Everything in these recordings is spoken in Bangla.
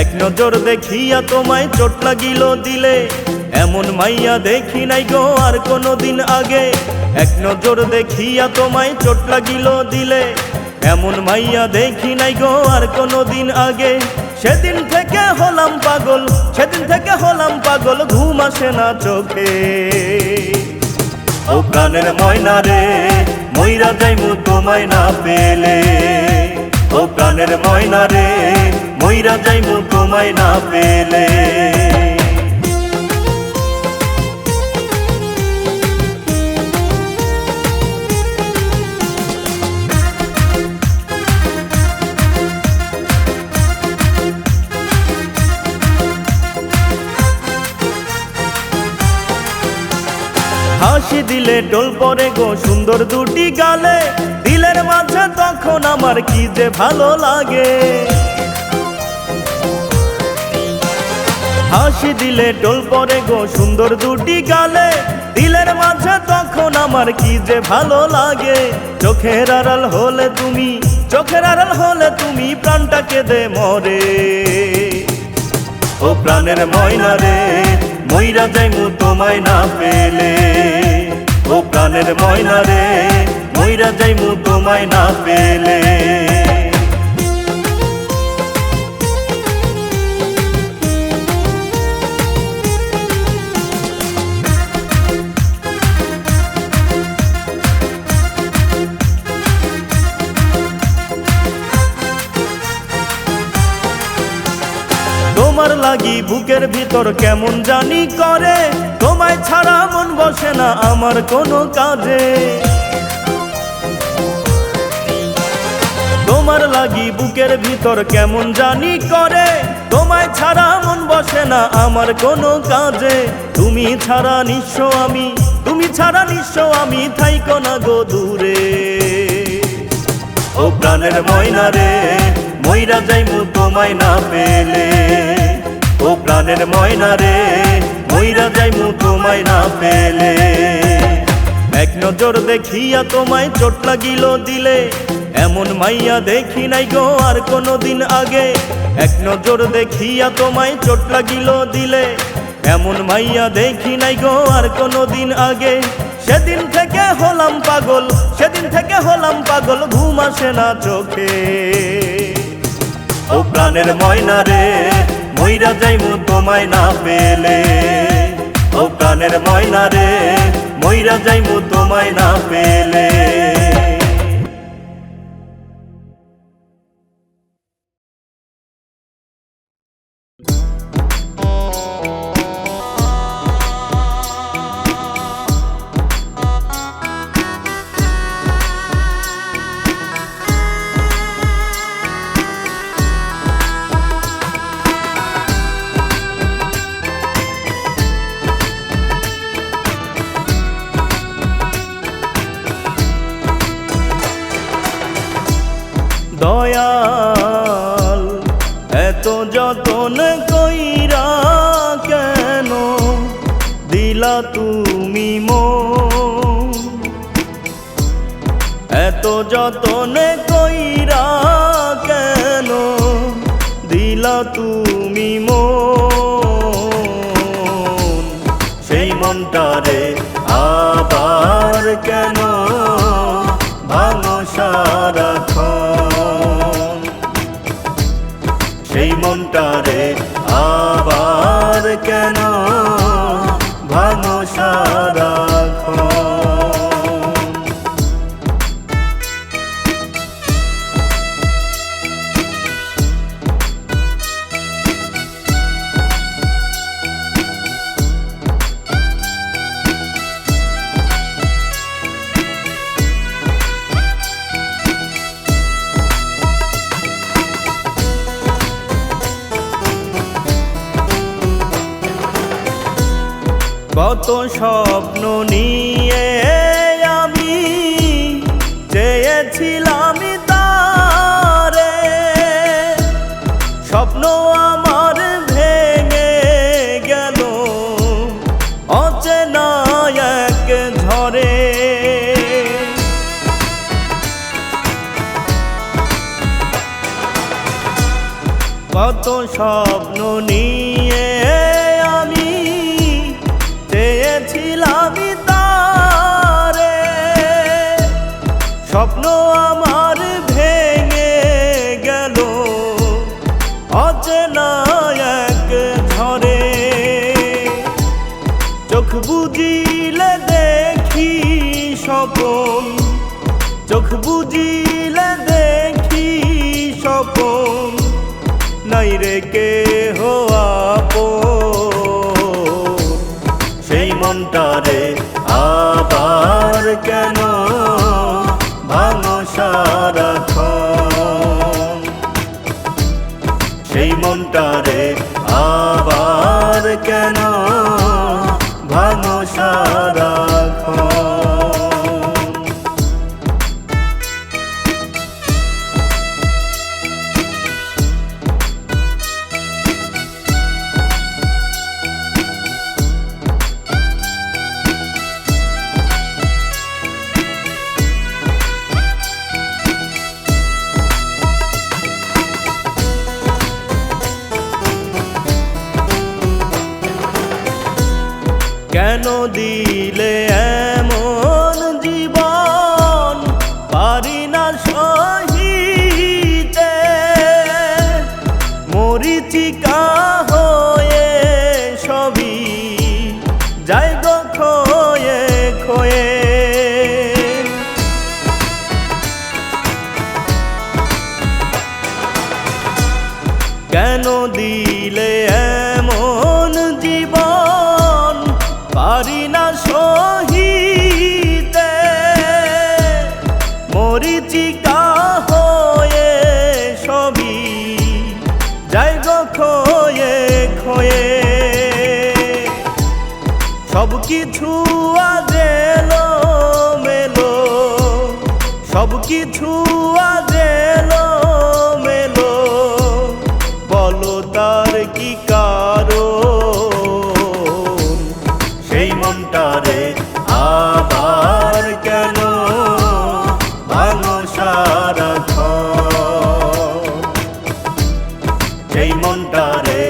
এক নজর দেখিয়া তোমায় চোট লাগিল দিলে, এমন মাইয়া দেখি নাই গো আর কোনোদিন আগে। এক নজর দেখিয়া তোমায় চোট লাগিল দিলে, এমন মাইয়া দেখি নাই গো আর কোনোদিন আগে। সেদিন থেকে হলাম পাগল, সেদিন থেকে হলাম পাগল, ঘুম আসে না চোখে। ও প্রাণের ময়না রে, মইরা যাইমু তোমায় না পেলে। ও প্রাণের ময়না রে, মইরা যাইমু তোমায় না পেলে। হাসি দিলে ডোল পরে গো সুন্দর দুটি গালে, দিলের মাঝে তখন আমার কি যে ভালো লাগে। হাসি দিলে ডোল পরে গো সুন্দর দুটি গালে, দিলের মাঝে তখন আমার কি যে ভালো লাগে। চোখের আড়াল হলে তুমি, চোখের আড়াল হলে তুমি, প্রাণটা কেঁদে মরে। ও প্রাণের ময়না রে, মইরা যাইমু তোমায় না পেলে। ও প্রাণের ময়না রে, মইরা যাইমু তোমায় না পেলে। তোমার লাগি বুকের ভিতর কেমন জানি করে, তোমায় ছাড়া মন বসে না আমার কোনো কাজে। তোমার লাগি বুকের ভিতর কেমন জানি করে, তোমায় ছাড়া মন বসে না আমার কোনো কাজে। তুমি ছাড়া নিঃস্ব আমি, তুমি ছাড়া নিঃস্ব আমি, থাইকো না গো দূরে। ও প্রাণের ময়না রে, মইরা যাইমু তোমায় না পেলে। ও প্রাণের ময়না রে, মইরা যাইমু তোমায় না পেলে। এক নজর দেখিয়া তোমায় চোট লাগিল দিলে, এমন মাইয়া দেখি নাই গো আর কোনোদিন আগে। এক নজর দেখিয়া তোমায় চোট লাগিল দিলে, এমন মাইয়া দেখি নাই গো আর কোনোদিন আগে। সেদিন থেকে হলাম পাগল, সেদিন থেকে হলাম পাগল, ঘুম আসে না চোখে। ও প্রাণের ময়না রে, মইরা যাইমু তোমায় না পেলে। ও প্রাণের ময়না রে, মইরা যাইমু তোমায় না পেলে। দয়াল এত যতন কইরা কেন দিলা তুমি মন, এত যতন কইরা কেন দিলা তুমি মন। সেই মনটারে আবার কেন ভাঙো সারাক্ষণ। সেই মনটারে আবার কেন ভাঙো সারাক্ষণ। কত স্বপ্ন নিয়ে আমি চেয়েছিলাম তারে, স্বপ্ন আমার ভেঙে গেল অচেনা এক ঝড়ে। কত স্বপ্ন নিয়ে আমি চেয়েছিলাম তারে, স্বপ্ন আমার ভেঙে গেল অচেনা এক ঝড়ে। চোখ বুজিলে দেখি স্বপন, চোখ বুজিলে দেখি স্বপন, নাই রে কেহ আপন। সেই মনটারে আবার কেন ভাঙো সারাক্ষণ, সেই মনটারে আবার কেন ভাঙো সারাক্ষণ। কেন দিলে এমন জীবন পারি না সহিতে, মরিচিকা হয়ে সবই যাই গো ক্ষয়ে ক্ষয়ে। কেন দিলে এমন জীবন পারি না সহিতে, মরিচিকা হয়ে সবই যাই গো ক্ষয়ে ক্ষয়ে। সব কিছু আজ এলো মেলো, সব কিছু আজ এলো মেলো, বলো তার কি কারণ। সেই মনটারে আবার কেন ভাঙো সারাক্ষণ, সেই মনটারে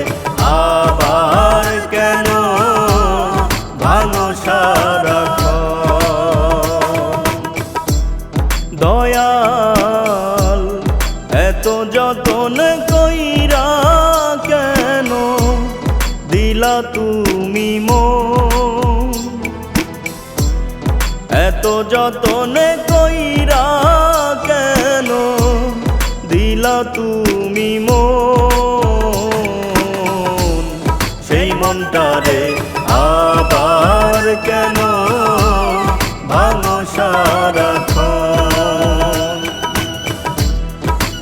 আবার কেন ভাঙো সারাক্ষণ। দয়াল এত যতন কইরা কেন দিলা তুমি মন, এত যতন কইরা কেন দিলা তুমি মন। সেই মনটারে আবার কেন ভাঙো সারাক্ষণ,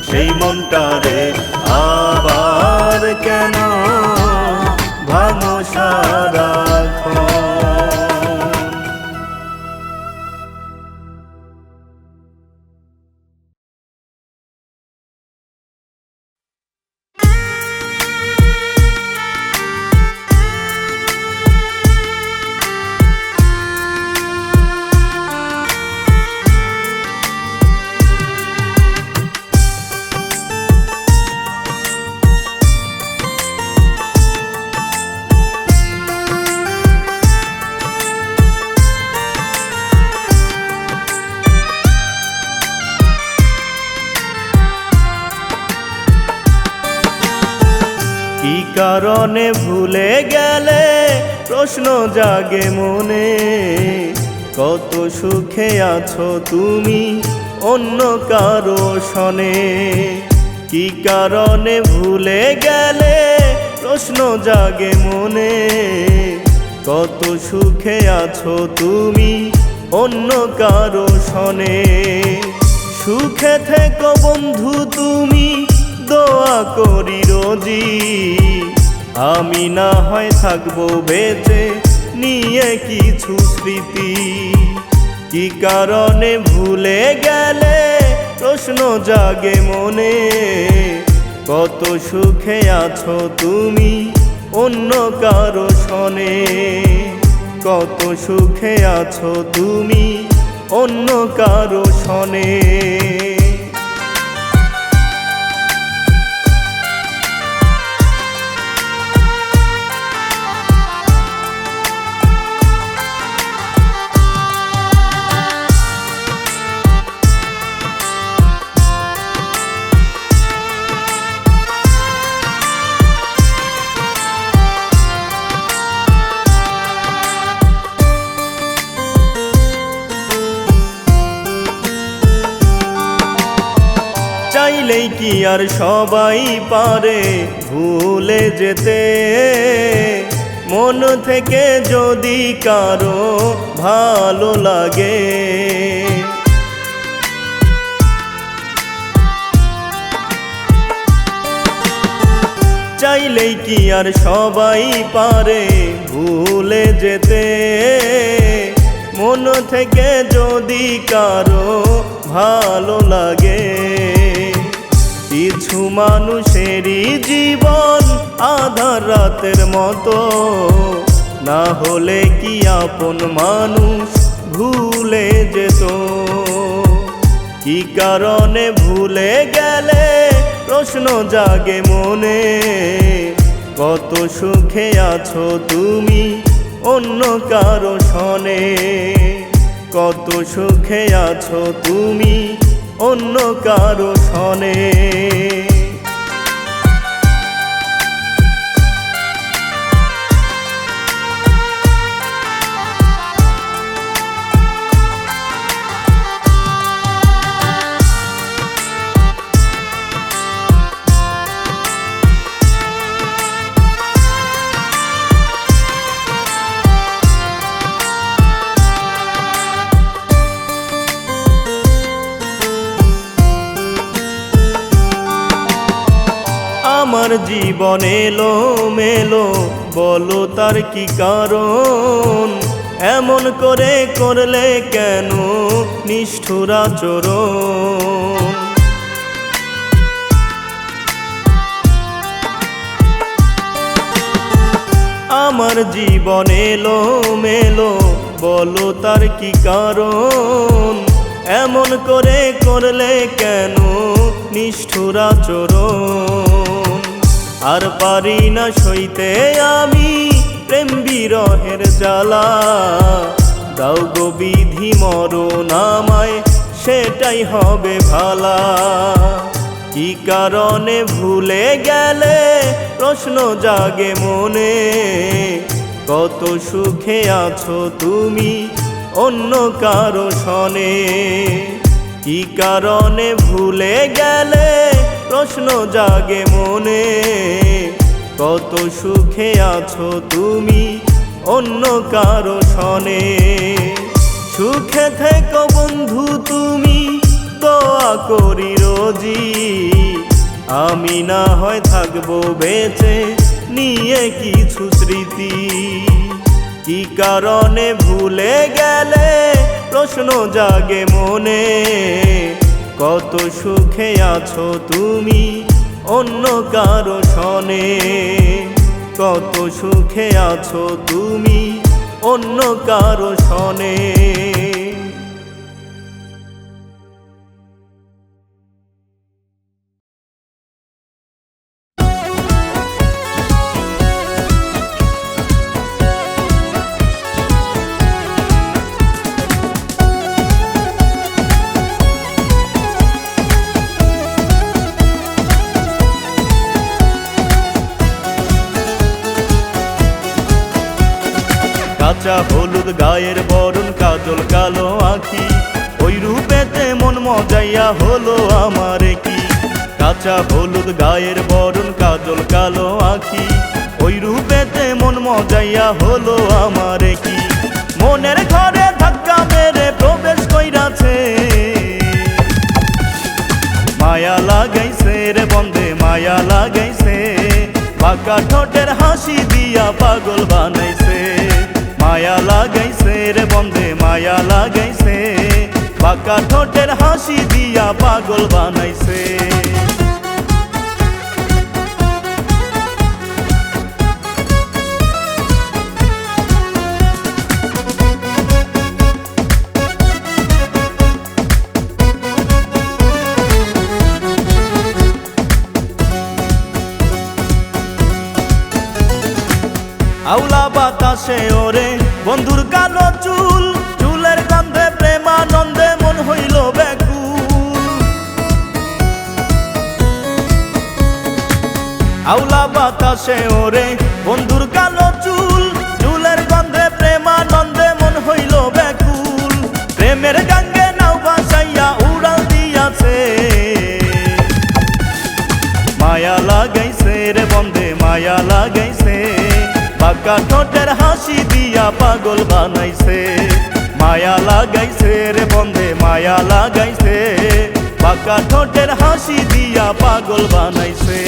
সেই মনটারে আবার কেন ভাঙো সারাক্ষণ। কি কারণে ভুলে গেলে প্রশ্ন জাগে মনে, কত সুখে আছো তুমি অন্য কারো সনে। কি কারণে ভুলে গেলে প্রশ্ন জাগে মনে, কত সুখে আছো তুমি অন্য কারো সনে। সুখে থেকো বন্ধু তুমি দোয়া করি রোজি, আমি না হয় থাকবো বেঁচে নিয়ে কিছু স্মৃতি। কি কারণে ভুলে গেলে প্রশ্ন জাগে মনে, কত সুখে আছো তুমি অন্য কারো সনে। কত সুখে আছো তুমি অন্য কারো সনে। চাইলেই কি আর সবাই পারে ভুলে যেতে, মন থেকে যদি কারো ভালো লাগে। চাইলেই কি আর সবাই পারে ভুলে যেতে, মন থেকে যদি কারো ভালো লাগে। কিছু মানুষেরই জীবন আধার রাতের মতো, না হলে কি আপন মানুষ ভুলে যেত। কি কারণে ভুলে গেলে প্রশ্ন জাগে মনে, কত সুখে আছো তুমি অন্য কারো সনে, কত সুখে আছো তুমি অন্য কারো সনে। আমার জীবন এলো মেলো, বলো তার কি কারণ? এমন করে করলে কেন নিষ্ঠুর আচরণ? আমার জীবন এলো মেলো, বলো তার কি কারণ? এমন করে করলে কেন নিষ্ঠুর আচরণ? আর পারি না সইতে আমি প্রেম বিরহের জ্বালা, দাও গো বিধি মরণ আমায়, সেটাই হবে ভালা। কি কারণে ভুলে গেলে প্রশ্ন জাগে মনে, কত সুখে আছো তুমি অন্য কারো সনে। কি কারণে ভুলে গেলে প্রশ্ন জাগে মনে, কত সুখে আছো তুমি অন্য কারো সনে। সুখে থেকো বন্ধু তুমি দোয়া করি রোজি, আমি না হয় থাকবো বেঁচে নিয়ে কিছু স্মৃতি। কি কারণে ভুলে গেলে প্রশ্ন জাগে মনে, কত সুখে আছো তুমি অন্য কারো সনে, কত সুখে আছো তুমি অন্য কারো সনে। কাঁচা হলুদ গায়ের বরণ, কাজল কালো আঁখি, ওই রূপেতে মন মজাইয়া হলো আমার কি। কাঁচা হলুদ গায়ের বরণ, কাজল কালো আঁখি, ওই রূপেতে মন মজাইয়া হলো আমার কি। মনের ঘরে ধাক্কা মেরে প্রবেশ কইরাছে, মায়া লাগাইছে রে বন্ধে মায়া লাগাইছে, বাঁকা ঠোঁটের হাসি দিয়া পাগল বানাইছে। মায়া লাগাইছে রে বন্ধে মায়া লাগাইছে, বাঁকা ঠোঁটের হাসি দিয়া পাগল বানাইছে। আউলা বাতাসে ওরে বন্ধুর কালো চুল, চুলের গন্ধে প্রেমানন্দে মন হইল ব্যাকুল। আউলা বাতাসে ওরে বন্ধুর কালো চুল, চুলের গন্ধে প্রেমানন্দে মন হইল ব্যাকুল। প্রেমের গাঙ্গে নাও ভাসাইয়া উড়াল দিয়াছে, মায়া লাগাইছে, বাঁকা ঠোঁটের হাসি দিয়া পাগল বানাইছে। মায়া লাগাইছে রে বন্ধে মায়া লাগাইছে, বাঁকা ঠোঁটের হাসি দিয়া পাগল বানাইছে।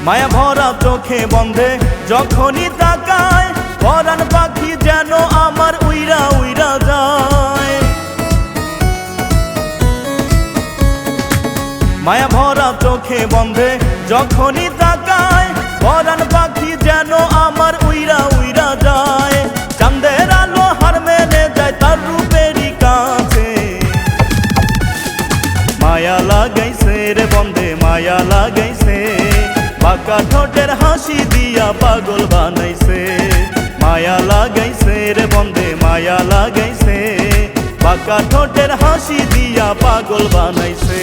মায়া ভরা চোখে বন্ধে যখনই তাকায়, পরাণ পাখি যেন আমার উইরা উইরা যায়। মায়া ভরা চোখে বন্ধে যখনই তাকায়, পরাণ পাখি যেন আমার উইরা উইরা যায়। চাঁদের আলো হার মেনে যায় তার রূপেরই কাছে, মায়া লাগাইছে রে বন্ধে মায়া লাগাইছে, বাঁকা ঠোঁটের হাসি দিয়া পাগল বানাইছে। মায়া লাগাইছে রে বন্ধে মায়া লাগাইছে, বাঁকা ঠোঁটের হাসি দিয়া পাগল বানাইছে।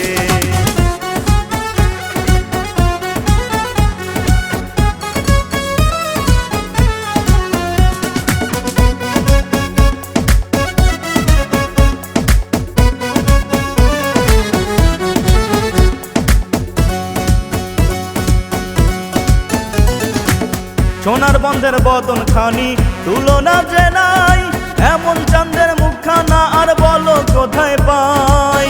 সোনার বন্ধের বদন খানি তুলনা যে নাই, এমন চাঁদের মুখখানা আর বলো কোথায় পাই।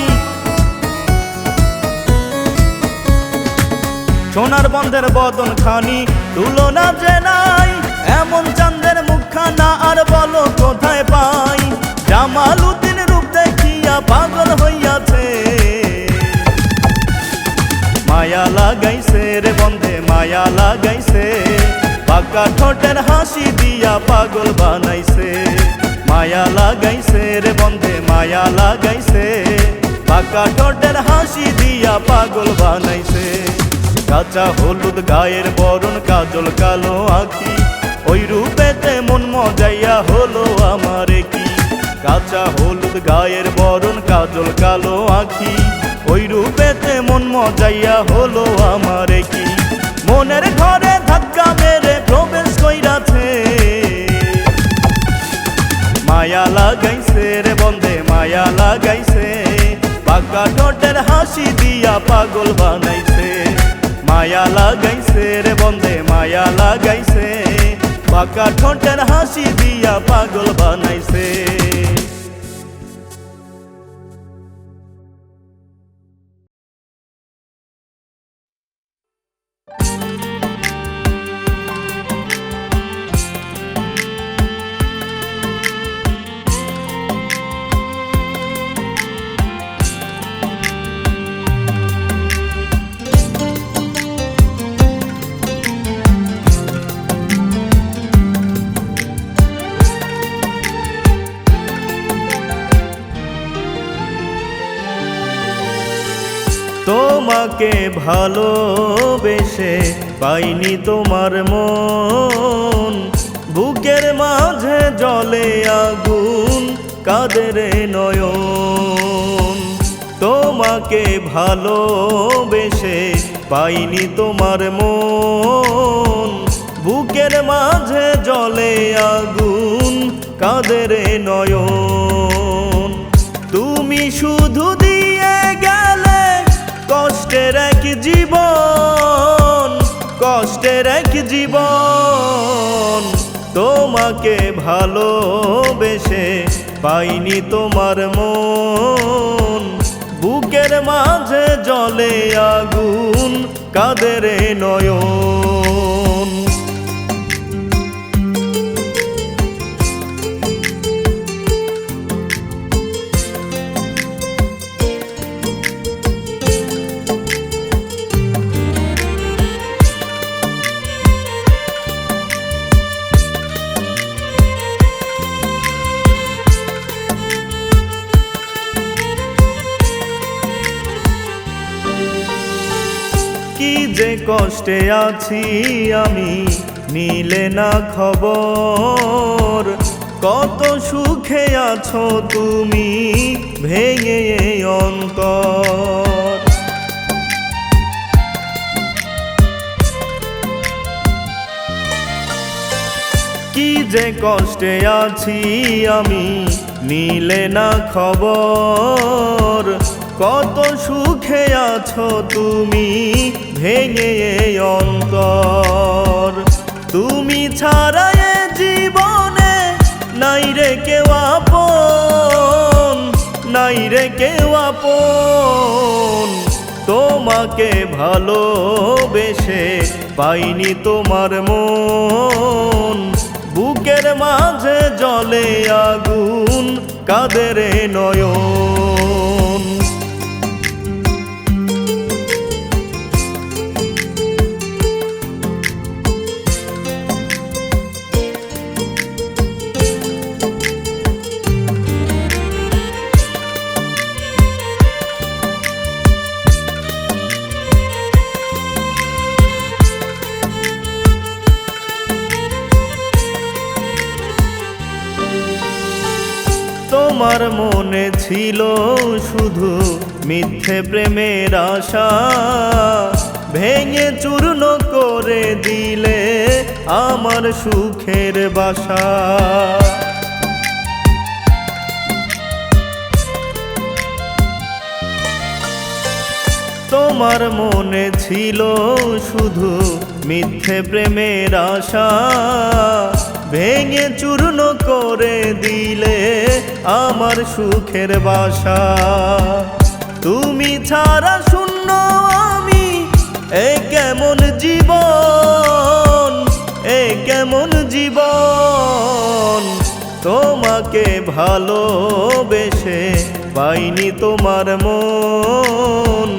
সোনার বন্ধের বদন খানি তুলনা যে নাই, এমন চাঁদের মুখখানা আর বলো কোথায় পাই। জামালউদ্দিন রূপ দেখিয়া পাগল হইয়াছে, মায়া লাগাইছে রে বন্ধে মায়া লাগাইছে, বাঁকা ঠোঁটের হাসি দিয়া পাগল বানাইছে। মায়া লাগাইছে রে বন্ধে মায়া লাগাইছে, বাঁকা ঠোঁটের হাসি দিয়া পাগল বানাইছে। কাঁচা হলুদ গায়ের বরণ কাজল কালো আঁখি, ওই রূপেতে মন মজাইয়া হলো আমার কি। কাঁচা হলুদ গায়ের বরণ কাজল কালো আঁখি, ওই রূপেতে মন মজাইয়া হলো আমার কি। মনের ঘরে ধাক্কা মেরে প্রবেশ কইরাছে, মায়া লাগাইছে রে বন্ধে মায়া লাগাইছে, বাঁকা ঠোঁটের হাসি দিয়া পাগল বানাইছে। মায়া লাগাইছে রে বন্ধে মায়া লাগাইছে, বাঁকা ঠোঁটের হাসি দিয়া পাগল বানাইছে। তোমাকে ভালোবেসে পাইনি তোমার মন, বুকের মাঝে জ্বলে আগুন কাঁদের নয়ন। তোমাকে ভালোবেসে পাইনি তোমার মন, বুকের মাঝে জ্বলে আগুন কাঁদের নয়ন। তুমি শুধু দিয়ে গেলে কষ্টের এক জীবন, কষ্টের এক জীবন। তোমাকে ভালোবেসে পাইনি তোমার মন, বুকের মাঝে জ্বলে আগুন কাঁদের নয়ন। কি যে কষ্টে আছি আমি নিলে না খবর, কত সুখে আছো তুমি ভেঙে অন্তর। কি যে কষ্টে আছি আমি, নিলে না খবর। কত সুখে আছো তুমি, ভেঙে এই অন্তর। তুমি ছাড়া এ জীবনে নাই রে কেউ আপন, নাই রে কেউ আপন। তোমাকে ভালোবেসে পাইনি তোমার মন। বুকের মাঝে জ্বলে আগুন, কাঁদে রে নয়ন। তোমার মনে ছিল শুধু মিথ্যে প্রেমের আশা, ভেঙে চূর্ণ করে দিলে আমার সুখের বাসা। তোমার মনে ছিল শুধু মিথ্যে প্রেমের আশা, ভেঙে চূর্ণ করে দিলে আমার সুখের বাসা। তুমি ছাড়া শূন্য আমি, এ কেমন জীবন, এ কেমন জীবন। তোমাকে ভালোবেসে পাইনি তোমার মন।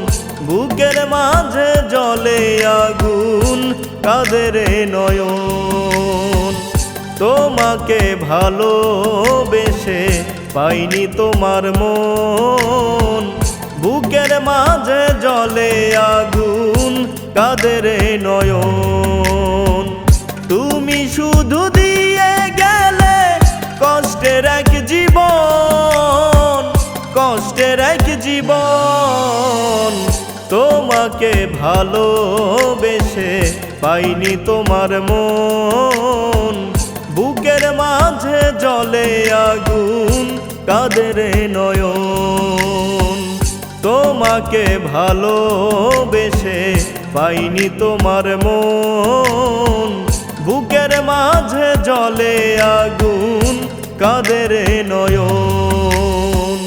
বুকের মাঝে জ্বলে আগুন, কাঁদে রে নয়ন। তোমাকে ভালোবেসে পাইনি তোমার মন। বুকের মাঝে জ্বলে আগুন, কাঁদে রে নয়ন। তুমি শুধু দিয়ে গেলে কষ্টের এক জীবন, কষ্টের এক জীবন। তোমাকে ভালোবেসে পাইনি তোমার মন। বুকের মাঝে জ্বলে আগুন, কাঁদে রে নয়ন। তোমাকে ভালোবেসে পাইনি তোমার মন। বুকের মাঝে জ্বলে আগুন, কাঁদে রে নয়ন।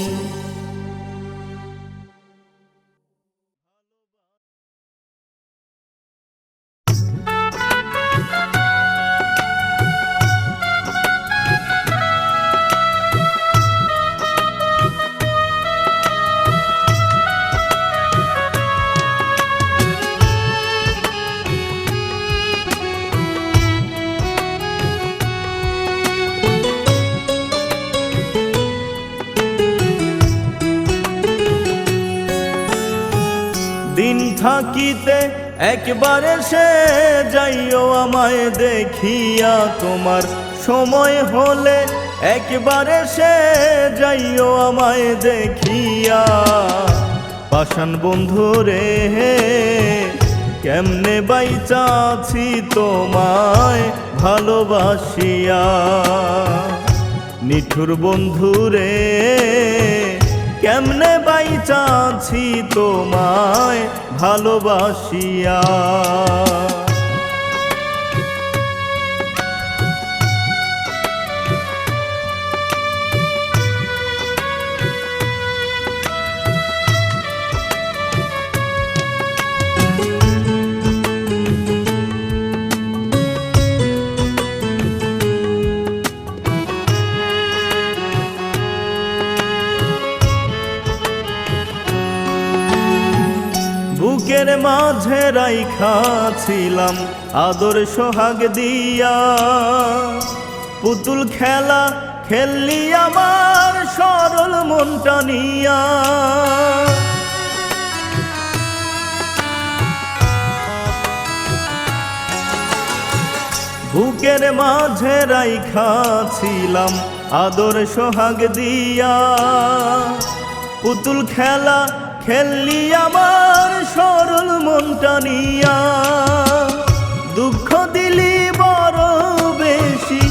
দিন থাকিতে একবারে সে যাইও আমায় দেখিয়া, তোমার সময় হলে একবারে সে যাইও আমায় দেখিয়া। পাষাণ বন্ধু রে কেমনে বাইচাছি তোমায় ভালোবাসিয়া। নিঠুর বন্ধু রে কেমনে বাইচাছি তোমায় ভালোবাসিয়া। বুকের মাঝে রাইখা ছিলাম আদর সোহাগ দিয়া, পুতুল খেলা খেললি আমার সরল মনটা নিয়া। বুকের মাঝে রাইখা ছিলাম আদর সোহাগ দিয়া, পুতুল খেলা খেললি আমার সরল মনটা নিয়া। দুঃখ দিলি বড় বেশি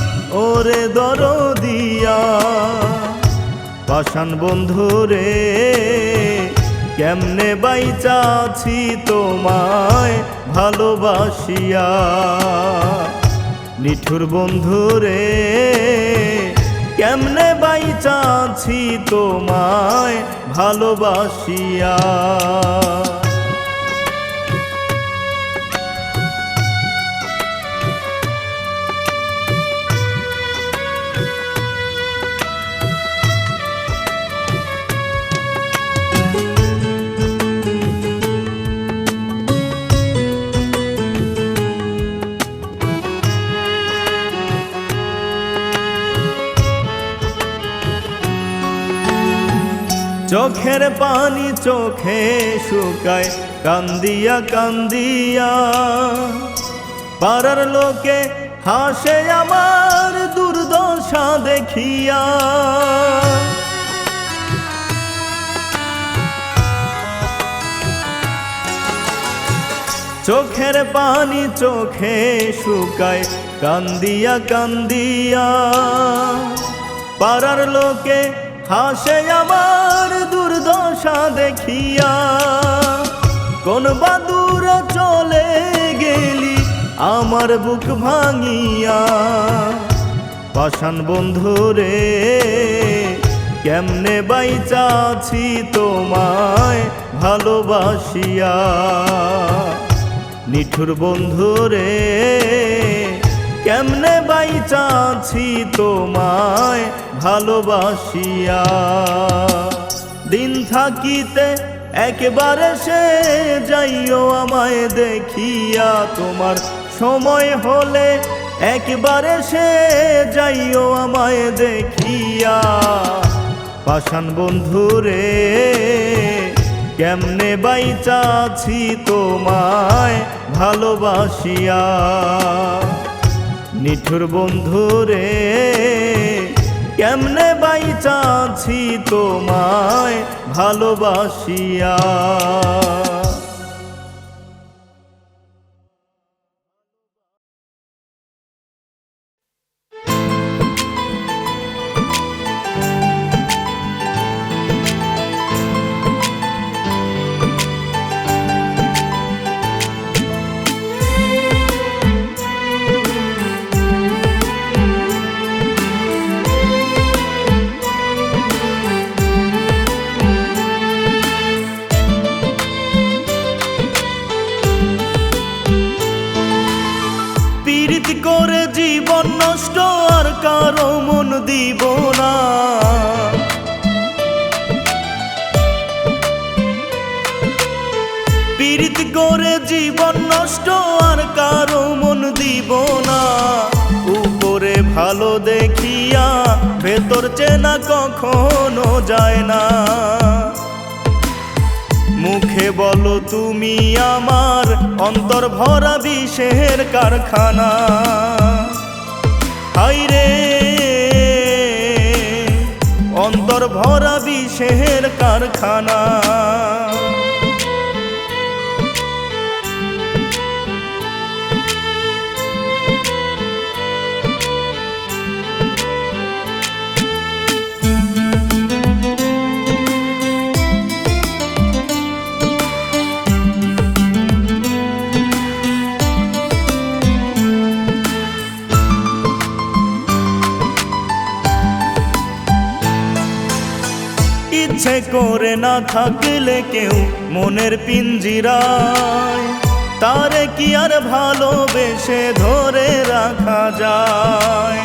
ওরে দরদিয়া পাষাণ বন্ধু রে কেমনে বাইচা আছি তোমায় ভালোবাসিয়া নিঠুর বন্ধু রে কেমনে বাইচা আছি তোমায় ভালোবাসিয়া চোখের পানি চোখে শুকায় কান্দিয়া কান্দিয়া পাড়ার লোকে হাসে আমার দুর্দশা দেখিয়া চোখের পানি চোখে শুকায় কান্দিয়া কান্দিয়া পাড়ার লোকে হাসে আমার দুর্দশা দেখিয়া কোন বাদুর চলে গেলি আমার বুক ভাঙিয়া পাষাণ বন্ধু রে কেমনে বাইচা আছি তোমায় ভালোবাসিয়া নিঠুর বন্ধু রে কেমনে বাইচা আছি তোমায় ভালোবাসিয়া দিন থাকিতে একবারে সে যাইও আমায় দেখিয়া তোমার সময় হলে একবারে সে যাইও আমায় দেখিয়া পাষাণ বন্ধু রে কেমনে বাইচা আছি তোমায় ভালোবাসিয়া নিঠুর বন্ধু রে কেমনে বাইচা আছি তোমায় ভালোবাসিয়া করে জীবন নষ্ট আর কারো মন দিব না পীড়িত করে জীবন নষ্ট আর কারো মন দিব না উপরে ভালো দেখিয়া ভেতর চেনা কখনো যায় না মুখে বলো তুমি আমার অন্তর ভরা বিষের কারখানা হায়রে অন্তর ভরা বিষের কারখানা ইচ্ছে করে না থাকলে কেউ মনের পিঞ্জিরায় তারে কি আর ভালোবেসে ধরে রাখা যায়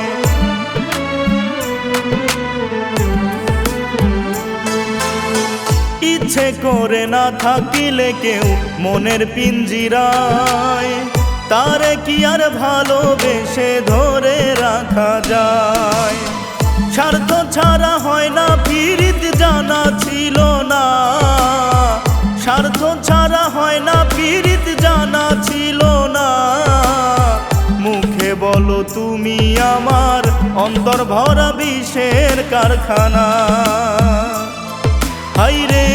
ইচ্ছে করে না থাকিলে কেউ মনের পিঞ্জিরায় তারে কি আর ভালোবেসে ধরে রাখা যায় স্বার্থ ছাড়া হয় না পীড়িত জানা ছিল না স্বার্থ ছাড়া হয় না পীড়িত জানা ছিল না মুখে বলো তুমি আমার অন্তর ভরা বিষের কারখানা হায়রে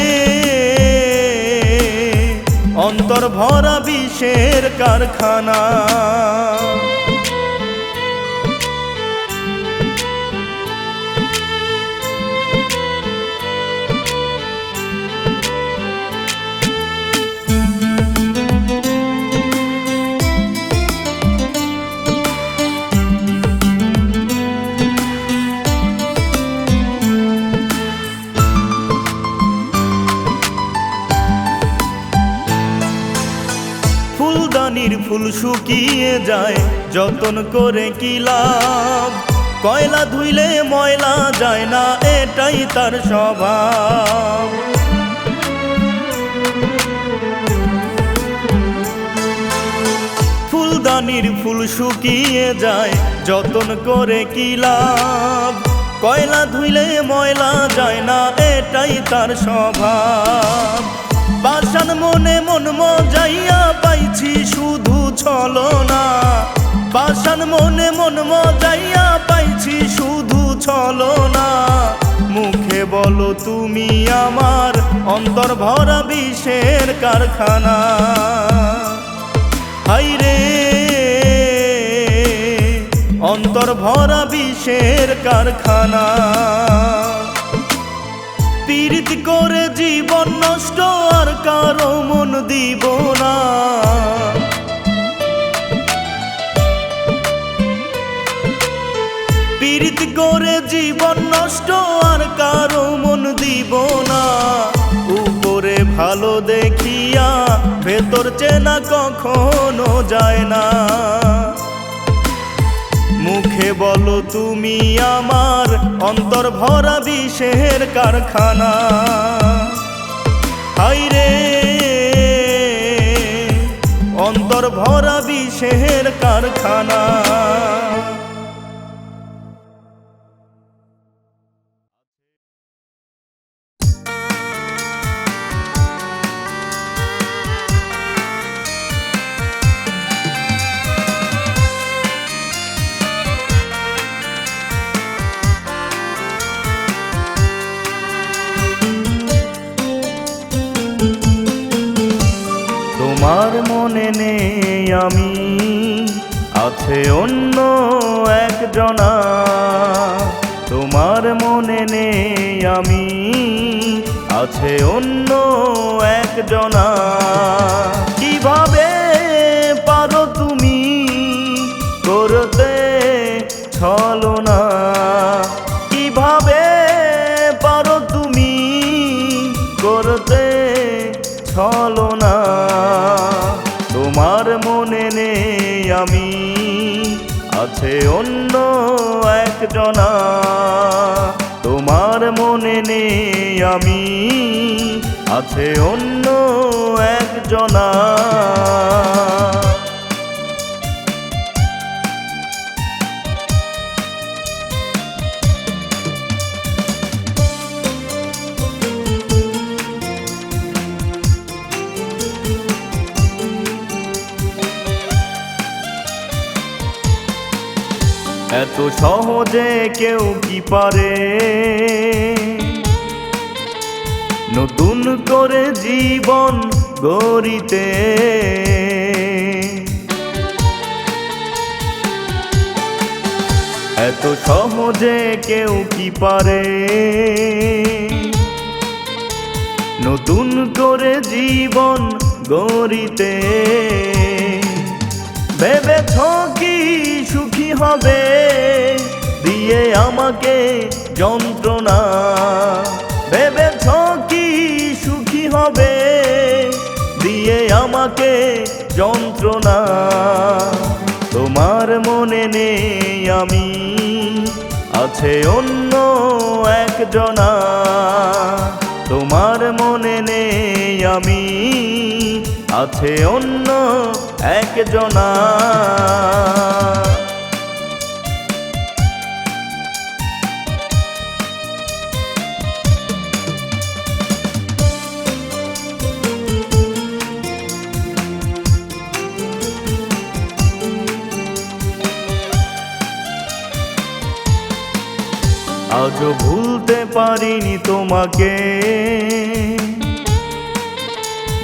অন্তর ভরা বিষের কারখানা ফুলদানির ফুল শুকিয়ে যায়, যতন করে কি লাভ? কয়লা ধুইলে ময়লা যায় না, এটাই তার স্বভাব। ফুলদানির ফুল শুকিয়ে যায়, যতন করে কি লাভ? কয়লা ধুইলে ময়লা যায় না, এটাই তার স্বভাব। পাষাণ মনে মন মজাইয়া পাইছি শুধু ছলনা, পাষাণ মনে মন মজাইয়া পাইছি শুধু ছলনা। মুখে বলো তুমি আমার, অন্তর ভরা বিষের কারখানা। হায়রে অন্তর ভরা বিষের কারখানা। পীড়িত করে জীবন নষ্ট, আর কারো মন দিব না। পীড়িত করে জীবন নষ্ট, আর কারো মন দিব না। উপরে ভালো দেখিয়া ভেতর চেনা কখনো যায় না। মুখে বলো তুমি আমার, অন্তর ভরা বিষের কারখানা। হায়রে অন্তর ভরা বিষের কারখানা। তোমার মনে নেই আমি, আছে অন্য একজনা। তোমার মনে নেই আমি, আছে অন্য একজনা। কিভাবে পারো তুমি করতে ছলনা? কিভাবে পারো তুমি করতে ছলনা? তোমার মনে নেই আমি, আছে অন্য একজনা। তোমার মনে নেই আমি, আছে অন্য একজনা। এত সহজে কেউ কি পারে নতুন করে জীবন গড়িতে? এত সহজে কেউ কি পারে নতুন করে জীবন গড়িতে? ভেবেছ কি সুখী হবে দিয়ে আমাকে যন্ত্রণা? ভেবেছ কি সুখী হবে দিয়ে আমাকে যন্ত্রণা? তোমার মনে নেই আমি, আছে অন্য একজনা। তোমার মনে নেই আমি, আছে অন্য একজনা। আজও ভুলতে পারিনি তোমাকে,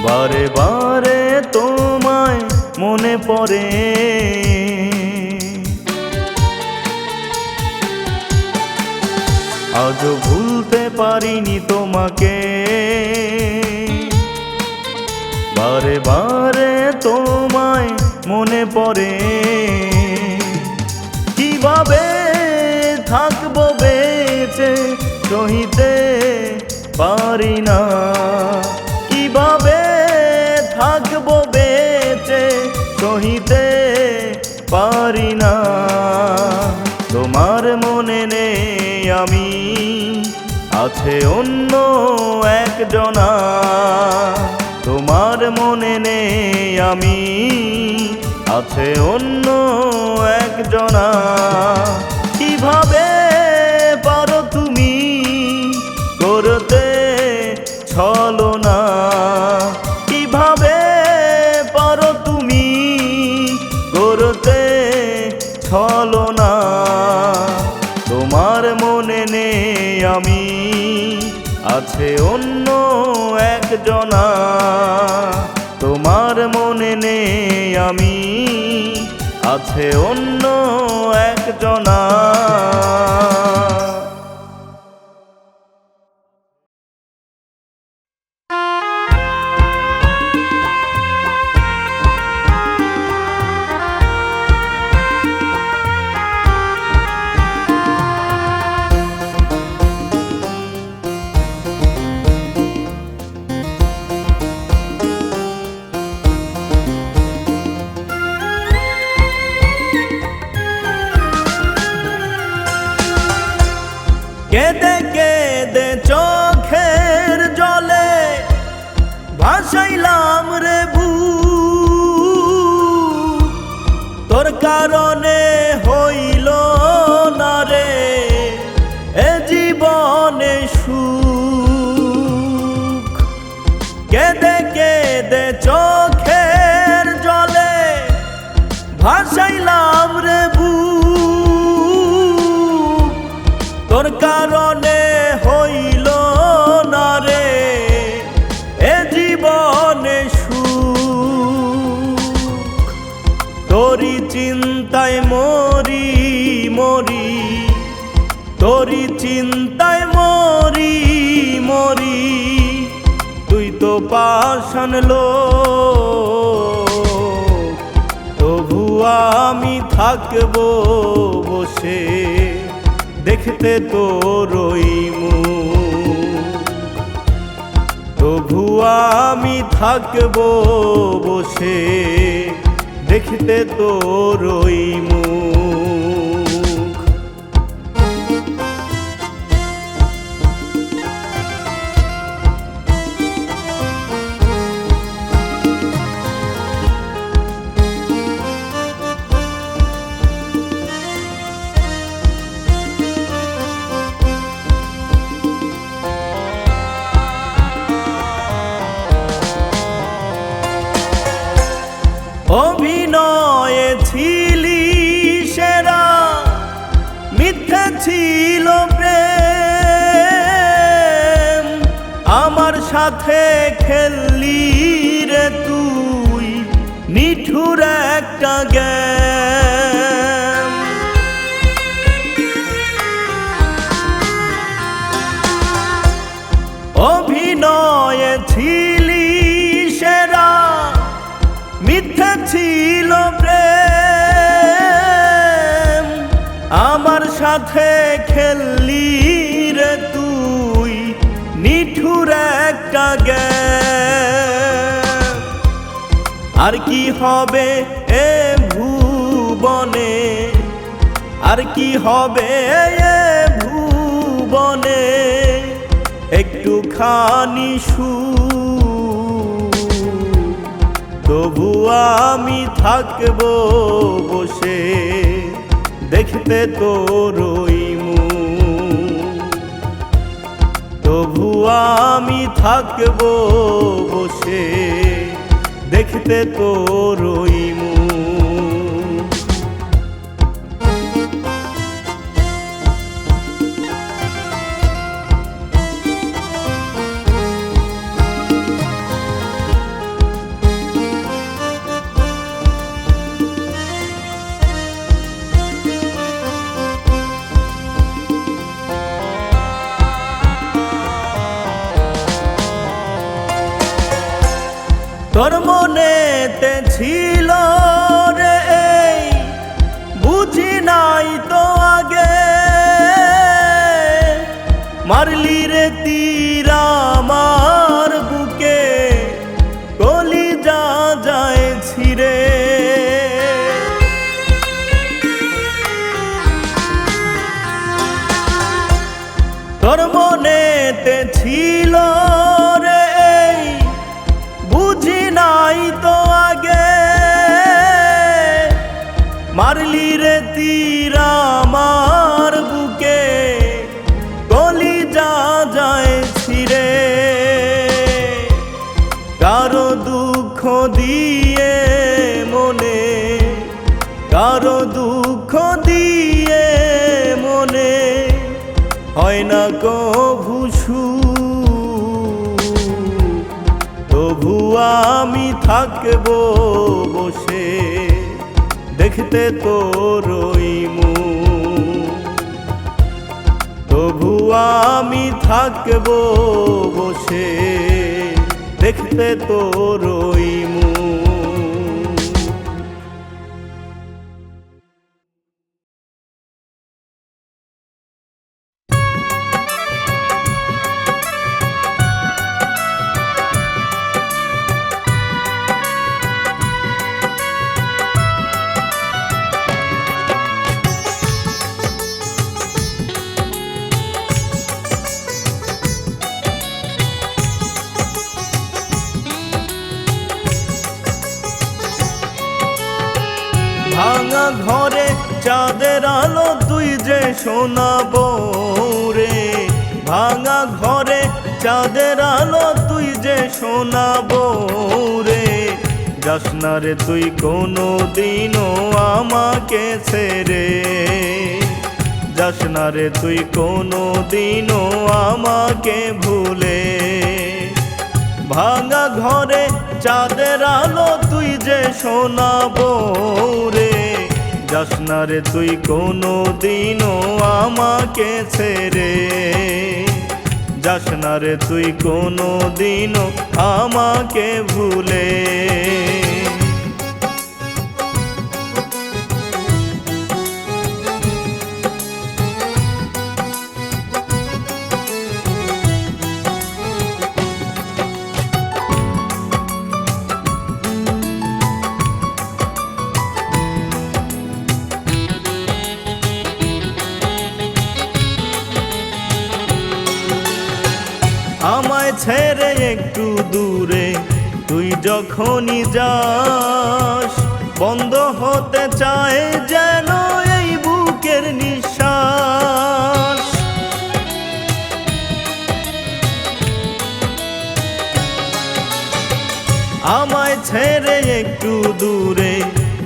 বারে বারে তোমায় মনে পড়ে। আজও ভুলতে পারিনি তোমাকে, বারে বারে তোমায় মনে পড়ে। কিভাবে থাকবো বেঁচে সহিতে পারি না? কিভাবে থাকবো বেঁচে আছে অন্য একজনা। তোমার মনে নেই আমি, আছে অন্য একজনা। কিভাবে পারো তুমি করতে ছলনা, কিভাবে পারো তুমি করতে ছলনা। তোমার মনে নেই আমি, আছে অন্য একজনা। তোমার মনে নেই আমি, আছে অন্য একজনা। কেঁদে কেঁদে চোখের জলে ভাসাইলাম রে বুক, তোর কারণে হইল না রে এ জীবনে সুখ। কেঁদে কেঁদে চোখের জলে ভাসাইলাম রে বুক, তোর কারণে হইল না রে এ জীবনে সুখ। তোরি চিন্তায় মরি মরি, তোরি চিন্তায় মরি মরি। তুই তো পাষাণ লোক, তবু আমি থাকবো বসে দেখতে তোরই মুখ। তবু আমি থাকবো বসে দেখতে তোরই মুখ। অভিনয়ে ছিলি সেরা, মিথ্যে ছিল প্রেম। আমার সাথে খেললি রে তুই নিঠুর একটা গেম। অভিনয়ে ছিলি সেরা, মিথ্যে ছিল প্রেম। আমার সাথে খেললি রে তুই নিঠুর একটা গেম। আর কি হবে এ ভুবনে, আর কি হবে এ ভুবনে, একটুখানি সুখ। তবু আমি থাকবো বসে দেখতে তোরই মুখ। তবু আমি থাকবো বসে দেখতে তোরই মুখ। তোর মনেতে ছিল রে এই, বুঝি নাই তো আগে। মারলি রে তীর আমার বুকে, কলিজা যায় ছিঁড়ে। তোর মনেতে ছিল রে এই বুঝি নাই তো আগে, মারলি রে তীর আমার বুকে, কলিজা যায় ছিঁড়ে। কারো দুঃখ দিয়ে মনে, কারো দুঃখ দিয়ে মনে হয় না কভু সুখ, তবু আমি থাকবো বসে দেখতে তোর ওই মুখ, তবু আমি থাকবো বসে দেখতে তোর ওই মুখ। ভাঙা ঘরে চাঁদের আলো তুই যে শোনাবো রে, ভাঙা ঘরে চাঁদের আলো তুই যে শোনাবো রে। যাস না রে তুই কোনো দিনও আমাকে ছেড়ে, যাস না রে তুই কোনো দিনও আমাকে ভুলে। ভাঙা ঘরে চাঁদের আলো তুই যে শোনাবো রে, যাস না রে তুই কোনো দিনও আমাকে ছেড়ে, যাস না রে তুই কোনো দিনও আমাকে ভুলে। আমায় ছেড়ে একটু দূরে তুই যখনই যাস, বন্ধ হতে চায় যেন এই বুকের নিঃশ্বাস। আমায় ছেড়ে একটু দূরে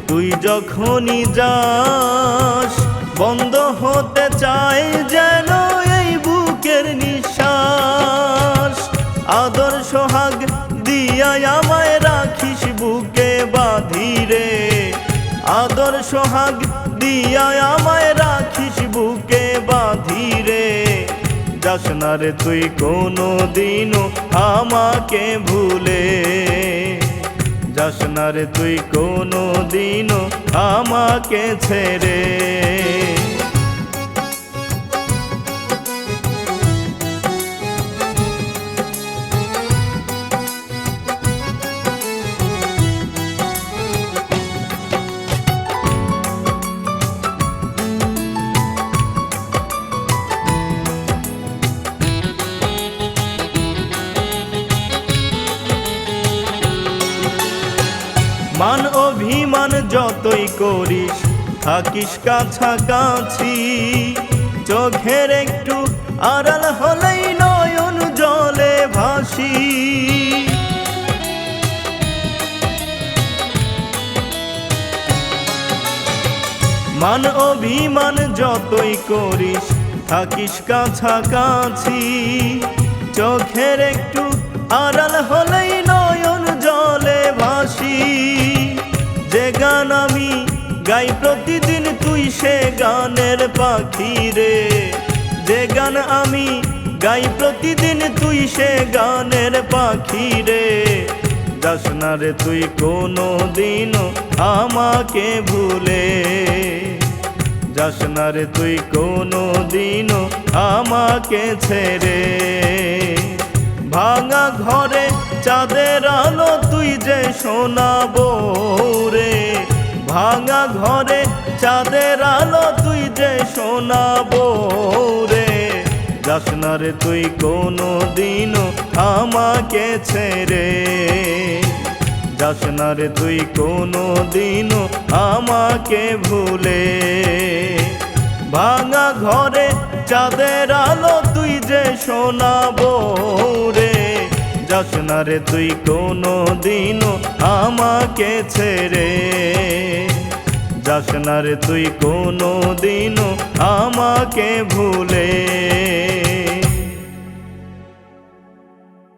তুই যখনই যাস, বন্ধ হতে চায় যেন এই বুকের নিঃশ্বাস। আদর সোহাগ দিয়া আমায় রাখিস বুকে বাঁধিরে, আদর সোহাগ দিয়া আমায় রাখিস বুকে বাঁধিরে। যাস না রে তুই কোনো দিনও আমাকে ভুলে, যাস না রে তুই কোনো দিনও আমাকে ছেড়ে। মান অভিমান যতই করিস থাকিস কাছাকাছি, চোখের একটু আড়াল হলেই নয়ন জলে ভাসি। মান অভিমান যতই করিস থাকিস কাছাকাছি, চোখের একটু আড়াল হলেই নয়ন জলে ভাসি। যে গান আমি গাই প্রতিদিন তুই সে গানের পাখি রে, যে গান আমি গাই প্রতিদিন তুই সে গানের পাখি রে। যাস না রে তুই কোনো দিনও আমাকে ভুলে, যাস না রে তুই কোনো দিনও আমাকে ছেড়ে। ভাঙা ঘরে চাঁদের আলো তুই যে শোনাবো রে, ভাঙা ঘরে চাঁদের আলো তুই যে শোনাবো রে। যাস না রে তুই কোনো দিনও আমাকে ছেড়ে, যাস না রে তুই কোনো দিনও আমাকে ভুলে। ভাঙা ঘরে চাঁদের আলো তুই যে শোনাবো রে, যাস না রে তুই কোনো দিনও আমাকে ছেড়ে, যাস না রে তুই কোনো দিনও আমাকে ভুলে।